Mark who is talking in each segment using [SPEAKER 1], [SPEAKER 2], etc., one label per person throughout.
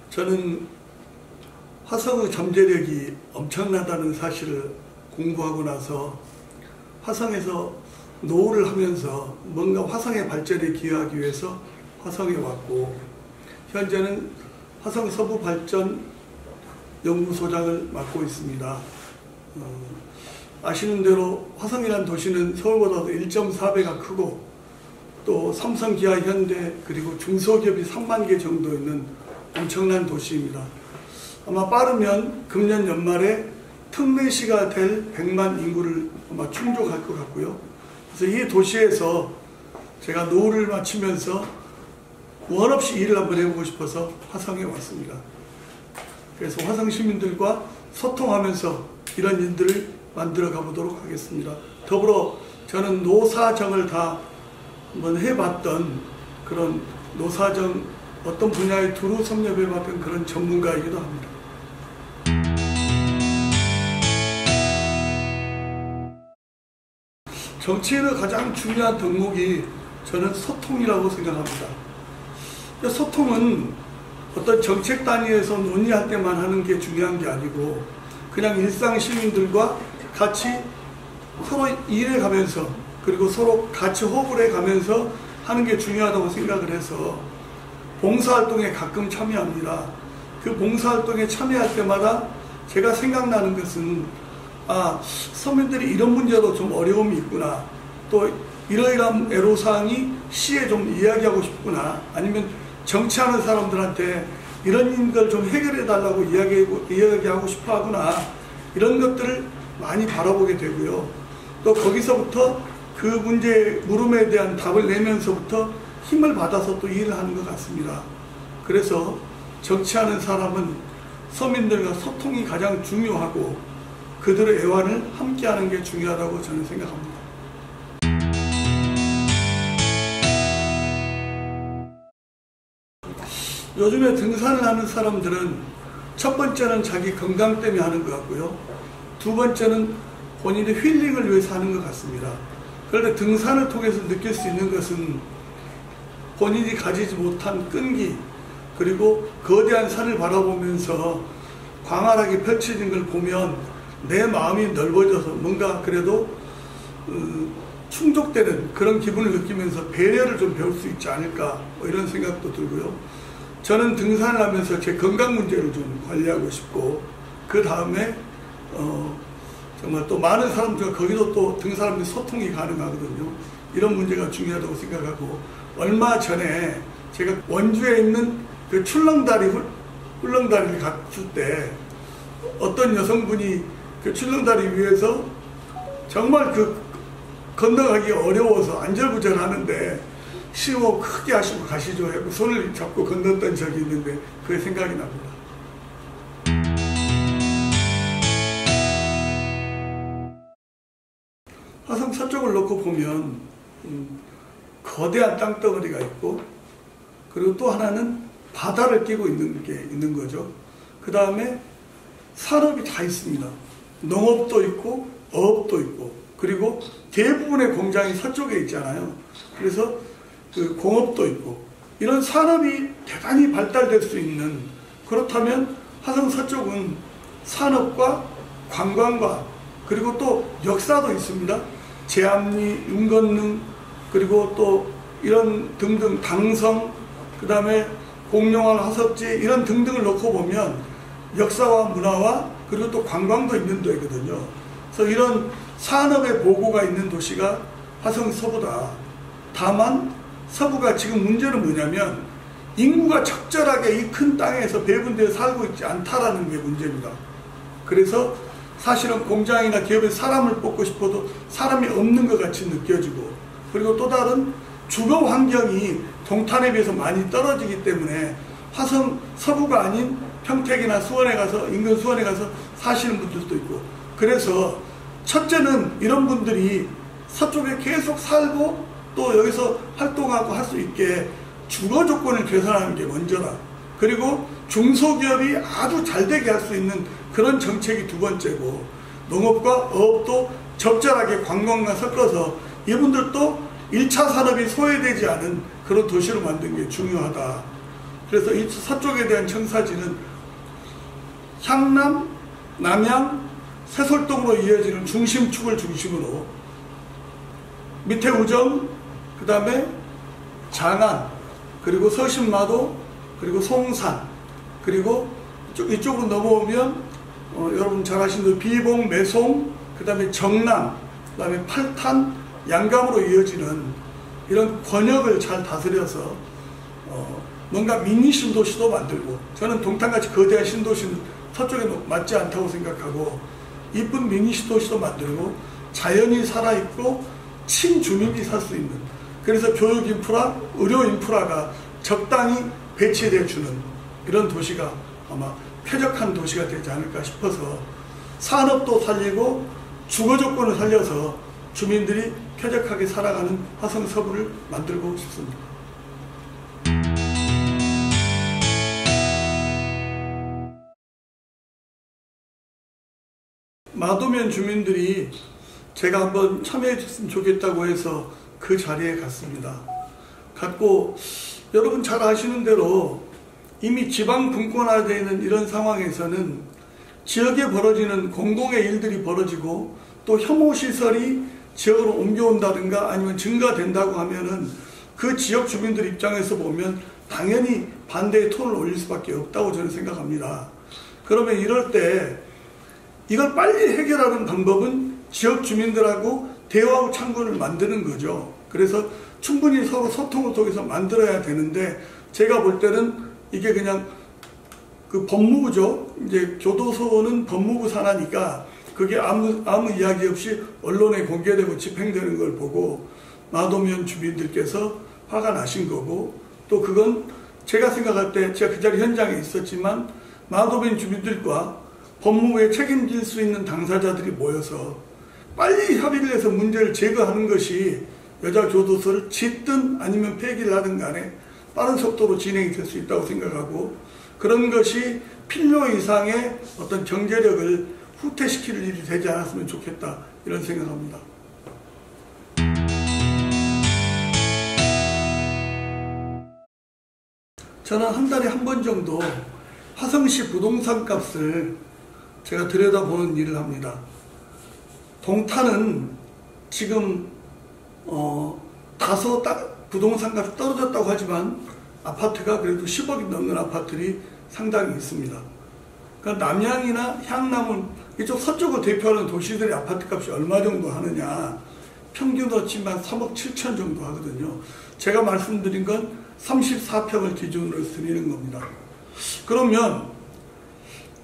[SPEAKER 1] 저는 화성의 잠재력이 엄청나다는 사실을 공부하고 나서 화성에서 노후를 하면서 뭔가 화성의 발전에 기여하기 위해서 화성에 왔고, 현재는 화성 서부 발전 연구소장을 맡고 있습니다. 아시는 대로 화성이라는 도시는 서울보다 1.4배가 크고, 또 삼성, 기아, 현대 그리고 중소기업이 3만 개 정도 있는 엄청난 도시입니다. 아마 빠르면 금년 연말에 특례시가 될 100만 인구를 아마 충족할 것 같고요. 그래서 이 도시에서 제가 노후를 마치면서 원 없이 일을 한번 해보고 싶어서 화성에 왔습니다. 그래서 화성 시민들과 소통하면서 이런 일들을 만들어 가보도록 하겠습니다. 더불어 저는 노사정을 다 한번 해봤던 그런 노사정 어떤 분야에 두루 섭렵해봤던 그런 전문가이기도 합니다. 정치인의 가장 중요한 덕목이 저는 소통이라고 생각합니다. 소통은 어떤 정책 단위에서 논의할 때만 하는 게 중요한 게 아니고, 그냥 일상 시민들과 같이 서로 일해가면서, 그리고 서로 같이 호흡을 해가면서 하는 게 중요하다고 생각을 해서 봉사활동에 가끔 참여합니다. 그 봉사활동에 참여할 때마다 제가 생각나는 것은, 서민들이 이런 문제로 좀 어려움이 있구나, 또 이러이러한 애로사항이 시에 좀 이야기하고 싶구나, 아니면 정치하는 사람들한테 이런 걸 좀 해결해 달라고 이야기하고 싶어 하구나, 이런 것들을 많이 바라보게 되고요. 또 거기서부터 그 문제의 물음에 대한 답을 내면서부터 힘을 받아서 또 일을 하는 것 같습니다. 그래서 정치하는 사람은 서민들과 소통이 가장 중요하고 그들의 애환을 함께하는 게 중요하다고 저는 생각합니다. 요즘에 등산을 하는 사람들은 첫 번째는 자기 건강 때문에 하는 것 같고요. 두 번째는 본인의 힐링을 위해서 하는 것 같습니다. 그런데 등산을 통해서 느낄 수 있는 것은 본인이 가지지 못한 끈기, 그리고 거대한 산을 바라보면서 광활하게 펼쳐진 걸 보면 내 마음이 넓어져서 뭔가 그래도 충족되는 그런 기분을 느끼면서 배려를 좀 배울 수 있지 않을까, 이런 생각도 들고요. 저는 등산을 하면서 제 건강 문제를 좀 관리하고 싶고, 그 다음에 정말 또 많은 사람들과 거기도 또 등산하면서 소통이 가능하거든요. 이런 문제가 중요하다고 생각하고, 얼마 전에 제가 원주에 있는 그 출렁다리를 갔을 때 어떤 여성분이 그 출렁다리 위에서 정말 그 건너가기 어려워서 안절부절 하는데 시호 크게 하시고 가시죠 하고 손을 잡고 건넜던 적이 있는데 그게 생각이 납니다. 화성 서쪽을 놓고 보면 거대한 땅덩어리가 있고, 그리고 또 하나는 바다를 끼고 있는 게 있는 거죠. 그 다음에 산업이 다 있습니다. 농업도 있고 어업도 있고, 그리고 대부분의 공장이 서쪽에 있잖아요. 그래서 그 공업도 있고, 이런 산업이 대단히 발달될 수 있는, 그렇다면 화성 서쪽은 산업과 관광과 그리고 또 역사도 있습니다. 제암리, 윤건능, 그리고 또 이런 등등 당성, 그 다음에 공룡알, 화석지 이런 등등을 놓고 보면 역사와 문화와 그리고 또 관광도 있는 데거든요. 그래서 이런 산업의 보고가 있는 도시가 화성 서부다. 다만 서부가 지금 문제는 뭐냐면 인구가 적절하게 이 큰 땅에서 배분되어 살고 있지 않다라는 게 문제입니다. 그래서 사실은 공장이나 기업에 사람을 뽑고 싶어도 사람이 없는 것 같이 느껴지고, 그리고 또 다른 주거 환경이 동탄에 비해서 많이 떨어지기 때문에 화성 서부가 아닌 평택이나 수원에 가서, 인근 수원에 가서 사시는 분들도 있고, 그래서 첫째는 이런 분들이 서쪽에 계속 살고 또 여기서 활동하고 할 수 있게 주거 조건을 개선하는 게 먼저라. 그리고 중소기업이 아주 잘 되게 할 수 있는 그런 정책이 두 번째고, 농업과 어업도 적절하게 관광과 섞어서 이분들도 1차 산업이 소외되지 않은 그런 도시로 만든 게 중요하다. 그래서 이 서쪽에 대한 청사진은 향남, 남양, 세솔동으로 이어지는 중심축을 중심으로 밑에 우정, 그 다음에 장안, 그리고 서신마도, 그리고 송산, 그리고 이쪽으로 넘어오면 여러분 잘 아시는 대로 비봉, 매송, 그 다음에 정남, 그 다음에 팔탄, 양감으로 이어지는 이런 권역을 잘 다스려서 뭔가 미니 신도시도 만들고, 저는 동탄같이 거대한 신도시는 서쪽에 맞지 않다고 생각하고 이쁜 미니 신도시도 만들고 자연이 살아있고 친주민이 살 수 있는, 그래서 교육 인프라, 의료 인프라가 적당히 배치되어 주는 이런 도시가 아마 쾌적한 도시가 되지 않을까 싶어서 산업도 살리고 주거 조건을 살려서 주민들이 쾌적하게 살아가는 화성 서부를 만들고 싶습니다. 마도면 주민들이 제가 한번 참여해 줬으면 좋겠다고 해서 그 자리에 갔습니다. 갔고 여러분 잘 아시는 대로 이미 지방 분권화되어 있는 이런 상황에서는 지역에 벌어지는 공공의 일들이 벌어지고 또 혐오시설이 지역으로 옮겨온다든가 아니면 증가된다고 하면은 그 지역 주민들 입장에서 보면 당연히 반대의 톤을 올릴 수밖에 없다고 저는 생각합니다. 그러면 이럴 때 이걸 빨리 해결하는 방법은 지역 주민들하고 대화하고 창구를 만드는 거죠. 그래서 충분히 서로 소통을 통해서 만들어야 되는데, 제가 볼 때는 이게 그냥 그 법무부죠. 이제 교도소는 법무부 산하니까 그게 아무 이야기 없이 언론에 공개되고 집행되는 걸 보고 마도면 주민들께서 화가 나신 거고, 또 그건 제가 생각할 때 제가 그 자리 현장에 있었지만 마도면 주민들과 법무부에 책임질 수 있는 당사자들이 모여서 빨리 협의를 해서 문제를 제거하는 것이 여자 교도소를 짓든 아니면 폐기를 하든 간에 빠른 속도로 진행이 될 수 있다고 생각하고, 그런 것이 필요 이상의 어떤 경제력을 후퇴시킬 일이 되지 않았으면 좋겠다, 이런 생각합니다. 저는 한 달에 한 번 정도 화성시 부동산 값을 제가 들여다보는 일을 합니다. 동탄은 지금 다소 부동산 값이 떨어졌다고 하지만 아파트가 그래도 10억이 넘는 아파트들이 상당히 있습니다. 그러니까 남양이나 향남은 이쪽 서쪽을 대표하는 도시들의 아파트 값이 얼마 정도 하느냐, 평균으로치만 3억 7천 정도 하거든요. 제가 말씀드린 건 34평을 기준으로 드리는 겁니다. 그러면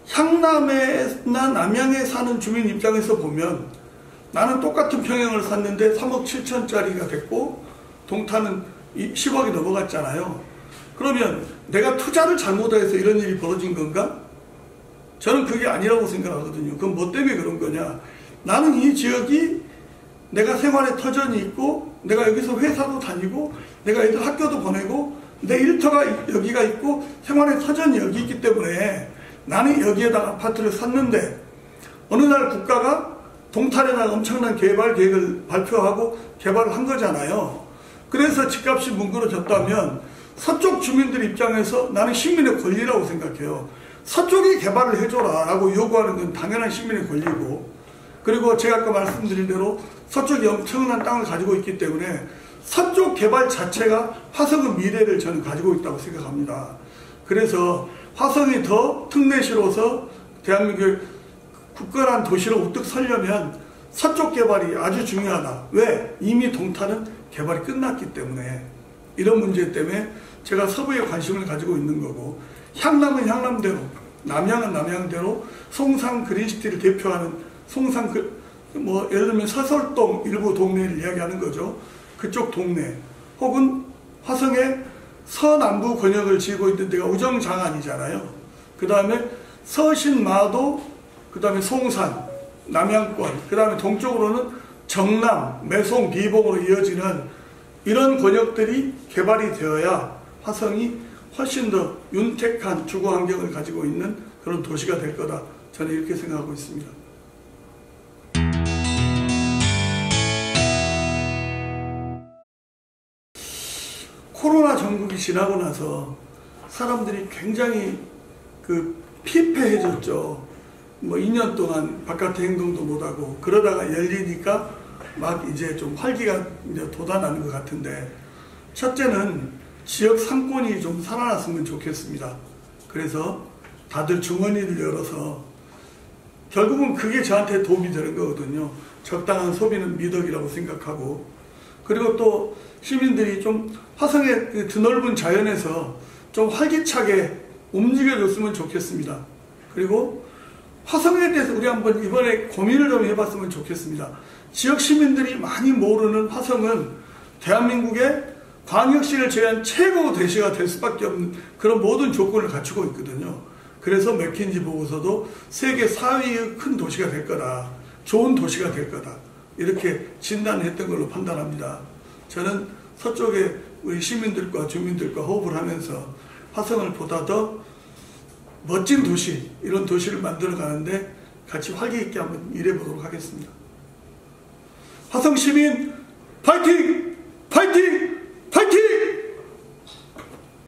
[SPEAKER 1] 향남이나 남양에 사는 주민 입장에서 보면 나는 똑같은 평형을 샀는데 3억 7천짜리가 됐고 동탄은 10억이 넘어갔잖아요. 그러면 내가 투자를 잘못해서 이런 일이 벌어진 건가? 저는 그게 아니라고 생각하거든요. 그럼 뭐 때문에 그런 거냐? 나는 이 지역이 내가 생활의 터전이 있고 내가 여기서 회사도 다니고 내가 애들 학교도 보내고 내 일터가 여기가 있고 생활의 터전이 여기 있기 때문에 나는 여기에다가 아파트를 샀는데 어느 날 국가가 동탄에다 엄청난 개발 계획을 발표하고 개발을 한 거잖아요. 그래서 집값이 뭉그러졌다면 서쪽 주민들 입장에서 나는 시민의 권리라고 생각해요. 서쪽이 개발을 해줘라 라고 요구하는 건 당연한 시민의 권리고, 그리고 제가 아까 말씀드린 대로 서쪽이 엄청난 땅을 가지고 있기 때문에 서쪽 개발 자체가 화성의 미래를 저는 가지고 있다고 생각합니다. 그래서 화성이 더 특례시로서 대한민국의 굳건한 도시로 우뚝 서려면 서쪽 개발이 아주 중요하다. 왜? 이미 동탄은 개발이 끝났기 때문에. 이런 문제 때문에 제가 서부에 관심을 가지고 있는 거고, 향남은 향남대로, 남양은 남양대로 송산 그린시티를 대표하는 송산 뭐 예를 들면 서설동 일부 동네를 이야기하는 거죠. 그쪽 동네 혹은 화성의 서남부 권역을 지고 있는 데가 우정장안이잖아요. 그 다음에 서신마도, 그 다음에 송산, 남양권, 그 다음에 동쪽으로는 정남, 매송, 비봉으로 이어지는 이런 권역들이 개발이 되어야 화성이 훨씬 더 윤택한 주거 환경을 가지고 있는 그런 도시가 될 거다. 저는 이렇게 생각하고 있습니다. 코로나 전국이 지나고 나서 사람들이 굉장히 피폐해졌죠. 뭐 2년 동안 바깥에 행동도 못하고 그러다가 열리니까 막 이제 좀 활기가 이제 돋아나는 것 같은데, 첫째는 지역 상권이 좀 살아났으면 좋겠습니다. 그래서 다들 주머니를 열어서, 결국은 그게 저한테 도움이 되는 거거든요. 적당한 소비는 미덕이라고 생각하고, 그리고 또 시민들이 좀 화성의 그 드넓은 자연에서 좀 활기차게 움직여줬으면 좋겠습니다. 그리고 화성에 대해서 우리 한번 이번에 고민을 좀 해봤으면 좋겠습니다. 지역 시민들이 많이 모르는 화성은 대한민국의 광역시를 제외한 최고 대시가 될 수밖에 없는 그런 모든 조건을 갖추고 있거든요. 그래서 맥킨지 보고서도 세계 4위의 큰 도시가 될 거다, 좋은 도시가 될 거다, 이렇게 진단했던 걸로 판단합니다. 저는 서쪽에 우리 시민들과 주민들과 호흡을 하면서 화성을 보다 더 멋진 도시, 이런 도시를 만들어 가는데 같이 활기 있게 한번 일해 보도록 하겠습니다. 화성 시민 파이팅! 파이팅!